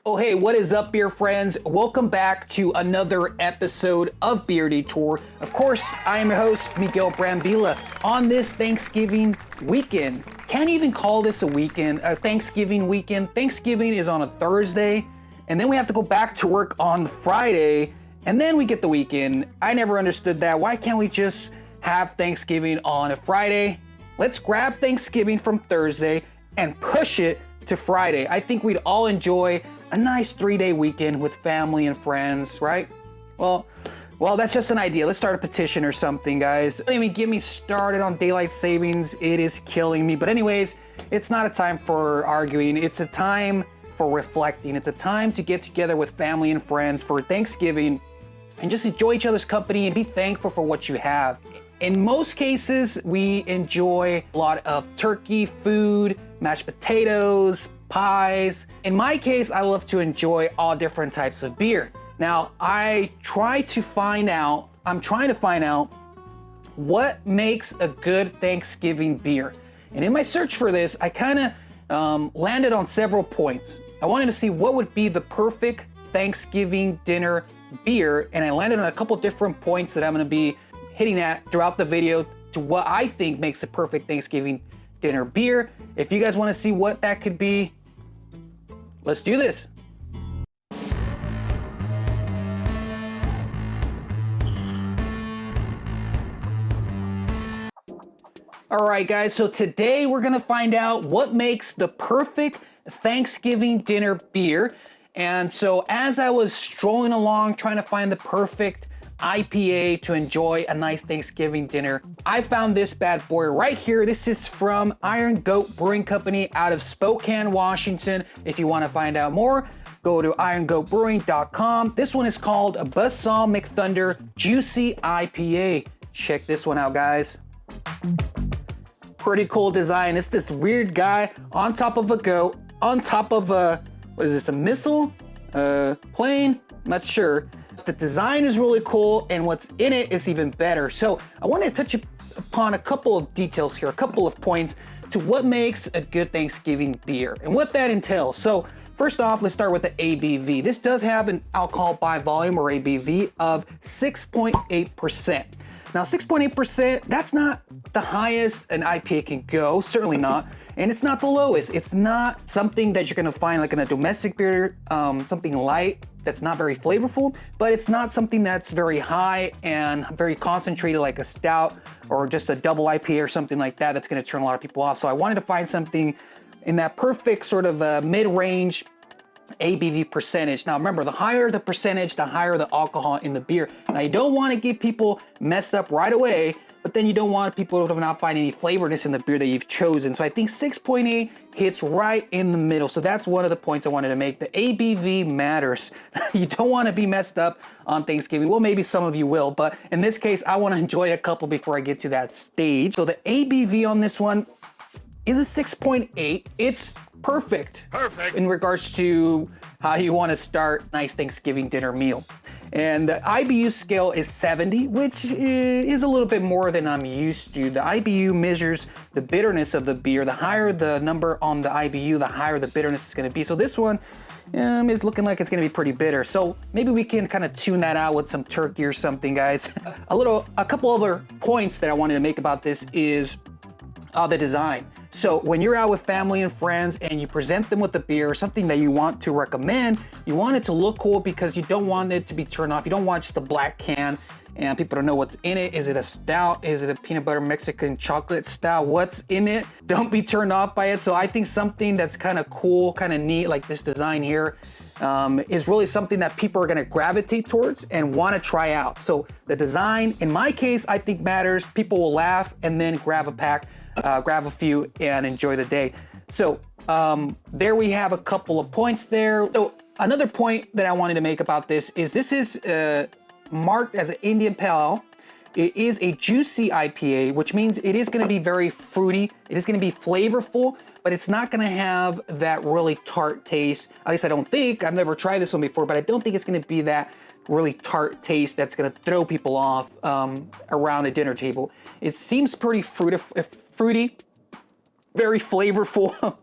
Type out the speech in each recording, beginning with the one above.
Oh hey, what is up, beer friends? Welcome back to another episode of Beer Detour. Of course, I am your host, Miguel Brambila. On this Thanksgiving weekend, can't even call this a weekend, a Thanksgiving weekend. Thanksgiving is on a Thursday, and then we have to go back to work on Friday, and then we get the weekend. I never understood that. Why can't we just have Thanksgiving on a Friday? Let's grab Thanksgiving from Thursday and push it to Friday. I think we'd all enjoy a nice 3-day weekend with family and friends, right? Well, that's just an idea. Let's start a petition or something, guys. Don't even get me started on daylight savings. It is killing me. But anyways, it's not a time for arguing. It's a time for reflecting. It's a time to get together with family and friends for Thanksgiving and just enjoy each other's company and be thankful for what you have. In most cases, we enjoy a lot of turkey, food, mashed potatoes, pies. In my case, I love to enjoy all different types of beer. Now, I'm trying to find out what makes a good Thanksgiving beer. And in my search for this, I kind of landed on several points. I wanted to see what would be the perfect Thanksgiving dinner beer, and I landed on a couple different points that I'm gonna be hitting at throughout the video to what I think makes a perfect Thanksgiving dinner beer. If you guys want to see what that could be, let's do this. All right, guys, so today we're gonna find out what makes the perfect Thanksgiving dinner beer. And so as I was strolling along trying to find the perfect IPA to enjoy a nice Thanksgiving dinner, I found this bad boy right here. This is from Iron Goat Brewing Company out of Spokane, Washington. If you want to find out more, go to irongoatbrewing.com. This one is called a Buzzsaw Mcthunder Juicy IPA. Check this one out, guys. Pretty cool design. It's this weird guy on top of a goat, on top of a, what is this, a missile? Plane? Not sure. The design is really cool, and what's in it is even better. So I wanted to touch upon a couple of details here, a couple of points to what makes a good Thanksgiving beer and what that entails. So first off, let's start with the ABV. This does have an alcohol by volume, or ABV, of 6.8%. Now 6.8%, that's not the highest an IPA can go, certainly not. And it's not the lowest. It's not something that you're gonna find like in a domestic beer, something light that's not very flavorful, but it's not something that's very high and very concentrated like a stout or just a double IPA or something like that that's gonna turn a lot of people off. So I wanted to find something in that perfect sort of mid-range ABV percentage. Now remember, the higher the percentage, the higher the alcohol in the beer. Now you don't want to get people messed up right away, but then you don't want people to not find any flavorness in the beer that you've chosen. So I think 6.8 hits right in the middle. So that's one of the points I wanted to make. The ABV matters. You don't want to be messed up on Thanksgiving. Well, maybe some of you will, but in this case, I want to enjoy a couple before I get to that stage. So the ABV on this one is a 6.8. It's perfect in regards to how you want to start a nice Thanksgiving dinner meal. And the IBU scale is 70, which is a little bit more than I'm used to. The IBU measures the bitterness of the beer. The higher the number on the IBU, the higher the bitterness is going to be. So this one is looking like it's going to be pretty bitter. So maybe we can kind of tune that out with some turkey or something, guys. A couple other points that I wanted to make about this is the design. So when you're out with family and friends and you present them with the beer or something that you want to recommend, you want it to look cool because you don't want it to be turned off. You don't want just a black can and people don't know what's in it. Is it a stout? Is it a peanut butter Mexican chocolate stout? What's in it? Don't be turned off by it. So I think something that's kind of cool, kind of neat, like this design here, is really something that people are gonna gravitate towards and wanna try out. So the design, in my case, I think matters. People will laugh and then grab a pack, grab a few and enjoy the day. So there we have a couple of points there. So another point that I wanted to make about this is marked as an Indian Pale Ale. It is a juicy IPA, which means it is gonna be very fruity. It is gonna be flavorful, but it's not gonna have that really tart taste. At least I don't think. I've never tried this one before, but I don't think it's gonna be that really tart taste that's gonna throw people off around a dinner table. It seems pretty fruity, very flavorful.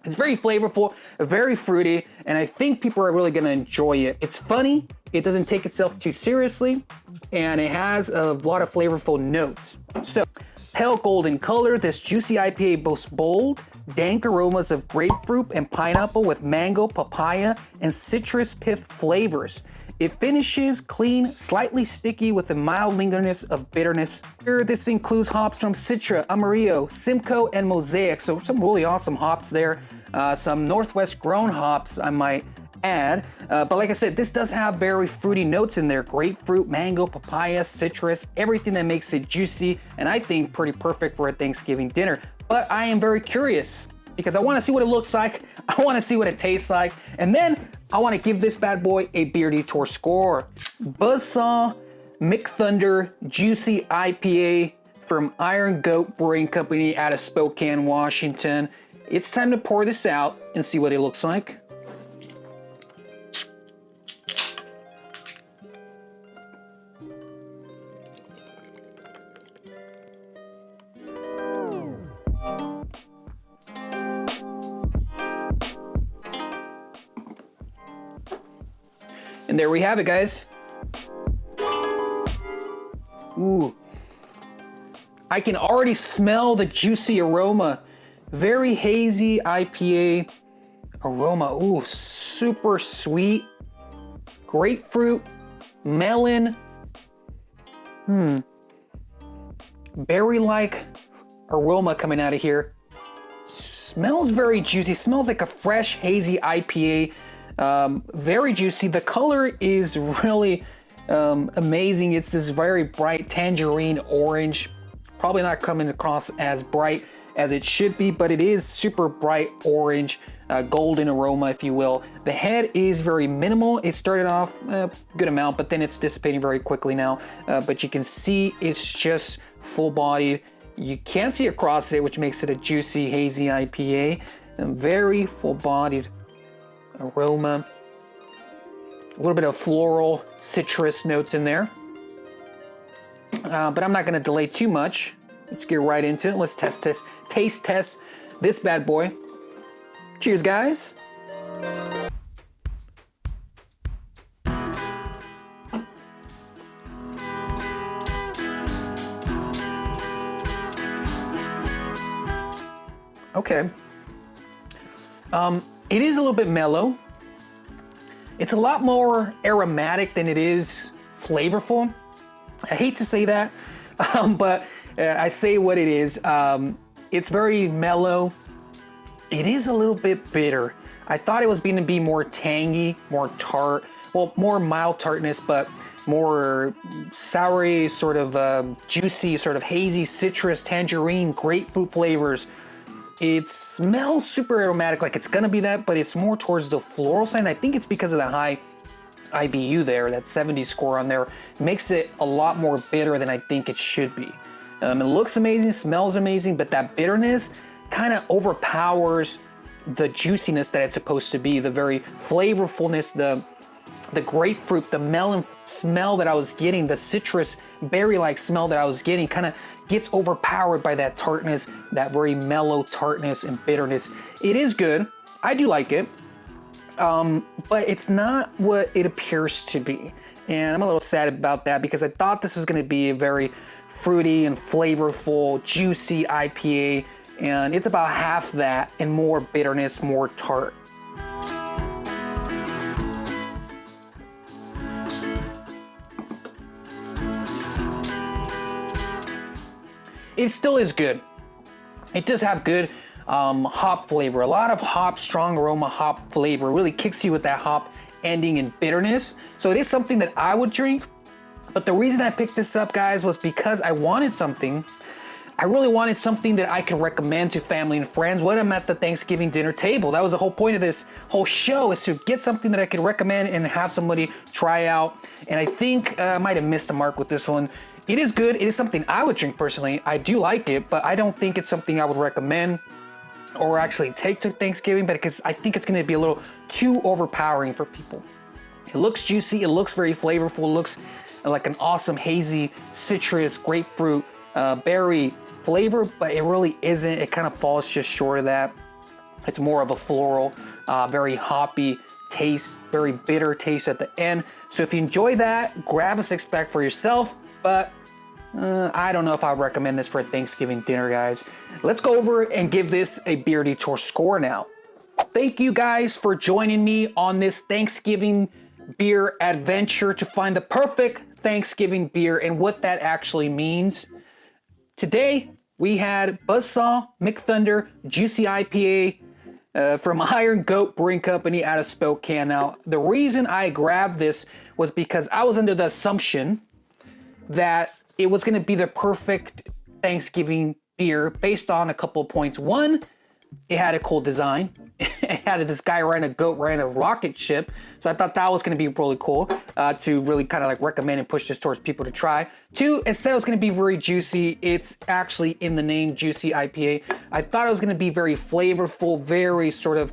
It's very flavorful, very fruity, and I think people are really gonna enjoy it. It's funny, it doesn't take itself too seriously, and it has a lot of flavorful notes. So, pale golden color, this juicy IPA boasts bold, dank aromas of grapefruit and pineapple with mango, papaya, and citrus pith flavors. It finishes clean, slightly sticky with a mild lingeriness of bitterness. Here, this includes hops from Citra, Amarillo, Simcoe, and Mosaic. So some really awesome hops there. Some Northwest grown hops, I might add. But like I said, this does have very fruity notes in there. Grapefruit, mango, papaya, citrus, everything that makes it juicy. And I think pretty perfect for a Thanksgiving dinner. But I am very curious because I want to see what it looks like. I want to see what it tastes like. And then I want to give this bad boy a Beer Detour score. Buzzsaw Mcthunder Juicy IPA from Iron Goat Brewing Company out of Spokane, Washington. It's time to pour this out and see what it looks like. And there we have it, guys. Ooh. I can already smell the juicy aroma. Very hazy IPA aroma. Ooh, super sweet. Grapefruit, melon. Berry-like aroma coming out of here. Smells very juicy. Smells like a fresh, hazy IPA. Very juicy. The color is really amazing. It's this very bright tangerine orange. Probably not coming across as bright as it should be, but it is super bright orange, golden aroma, if you will. The head is very minimal. It started off a good amount, but then it's dissipating very quickly now. But you can see it's just full bodied. You can't see across it, which makes it a juicy, hazy IPA. And very full bodied aroma, a little bit of floral citrus notes in there, but I'm not going to delay too much. Let's get right into it. Let's taste test this bad boy. Cheers, guys. Okay. It is a little bit mellow. It's a lot more aromatic than it is flavorful. I hate to say that, but I say what it is. It's very mellow. It is a little bit bitter. I thought it was going to be more tangy, more tart, well, more mild tartness, but more soury, sort of juicy, sort of hazy citrus, tangerine, grapefruit flavors. It smells super aromatic, like it's gonna be that, but it's more towards the floral side. And I think it's because of that high IBU there, that 70 score on there, makes it a lot more bitter than I think it should be. It looks amazing, smells amazing, but that bitterness kind of overpowers the juiciness that it's supposed to be, the very flavorfulness, the grapefruit, the melon smell that I was getting, the citrus berry-like smell that I was getting kind of gets overpowered by that tartness, that very mellow tartness and bitterness. It is good. I do like it, but it's not what it appears to be. And I'm a little sad about that because I thought this was going to be a very fruity and flavorful, juicy IPA, and it's about half that and more bitterness, more tart. It still is good. It does have good hop flavor. A lot of hop, strong aroma hop flavor. Really kicks you with that hop ending in bitterness. So it is something that I would drink. But the reason I picked this up, guys, was because I wanted something. I really wanted something that I could recommend to family and friends when I'm at the Thanksgiving dinner table. That was the whole point of this whole show, is to get something that I could recommend and have somebody try out. And I think I might have missed the mark with this one. It is good. It is something I would drink personally. I do like it, but I don't think it's something I would recommend or actually take to Thanksgiving, because I think it's going to be a little too overpowering for people. It looks juicy. It looks very flavorful. It looks like an awesome hazy citrus, grapefruit, berry flavor, but it really isn't. It kind of falls just short of that. It's more of a floral, very hoppy taste, very bitter taste at the end. So if you enjoy that, grab a 6-pack for yourself, but I don't know if I would recommend this for a Thanksgiving dinner, guys. Let's go over and give this a Beer Detour score now. Thank you guys for joining me on this Thanksgiving beer adventure to find the perfect Thanksgiving beer and what that actually means. Today, we had Buzzsaw Mcthunder Juicy IPA from Iron Goat Brewing Company out of Spokane. Now, the reason I grabbed this was because I was under the assumption that it was gonna be the perfect Thanksgiving beer based on a couple of points. One, it had a cool design. It had this guy riding a goat, riding a rocket ship. So I thought that was gonna be really cool to really kind of like recommend and push this towards people to try. Two, it said it was gonna be very juicy. It's actually in the name, Juicy IPA. I thought it was gonna be very flavorful, very sort of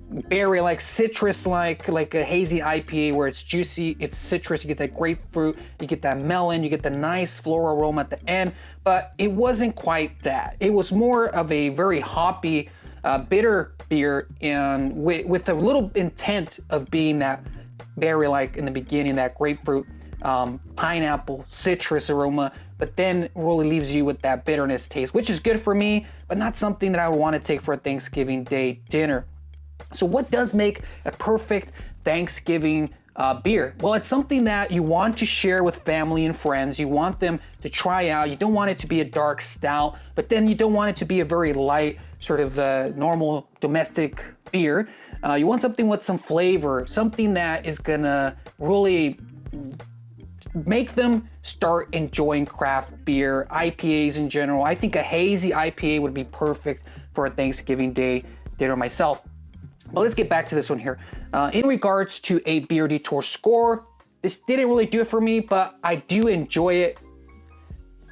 berry-like, citrus-like, like a hazy IPA where it's juicy, it's citrus, you get that grapefruit, you get that melon, you get the nice floral aroma at the end, but it wasn't quite that. It was more of a very hoppy, bitter beer, and with a little intent of being that berry-like in the beginning, that grapefruit, pineapple, citrus aroma, but then really leaves you with that bitterness taste, which is good for me, but not something that I would want to take for a Thanksgiving Day dinner. So what does make a perfect Thanksgiving beer? Well, it's something that you want to share with family and friends. You want them to try out. You don't want it to be a dark stout, but then you don't want it to be a very light, sort of normal domestic beer. You want something with some flavor, something that is gonna really make them start enjoying craft beer, IPAs in general. I think a hazy IPA would be perfect for a Thanksgiving Day dinner myself. But let's get back to this one here. In regards to a Beer Detour score, this didn't really do it for me, but I do enjoy it.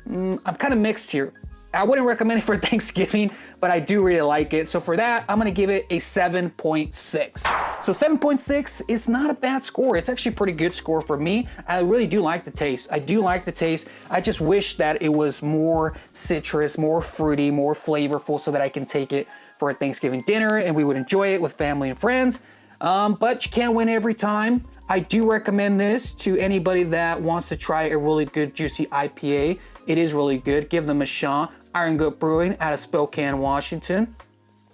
I'm kind of mixed here. I wouldn't recommend it for Thanksgiving, but I do really like it. So for that, I'm gonna give it a 7.6. So 7.6 is not a bad score. It's actually a pretty good score for me. I really do like the taste. I do like the taste. I just wish that it was more citrus, more fruity, more flavorful so that I can take it for a Thanksgiving dinner and we would enjoy it with family and friends. But you can't win every time. I do recommend this to anybody that wants to try a really good juicy IPA. It is really good. Give them a shot. Iron Goat Brewing out of Spokane, Washington.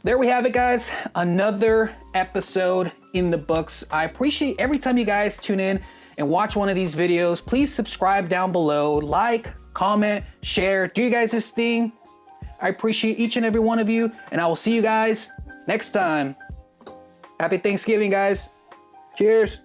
There we have it, guys. Another episode in the books. I appreciate every time you guys tune in and watch one of these videos. Please subscribe down below, like, comment, share, do you guys this thing. I appreciate each and every one of you, and I will see you guys next time. Happy Thanksgiving, guys. Cheers.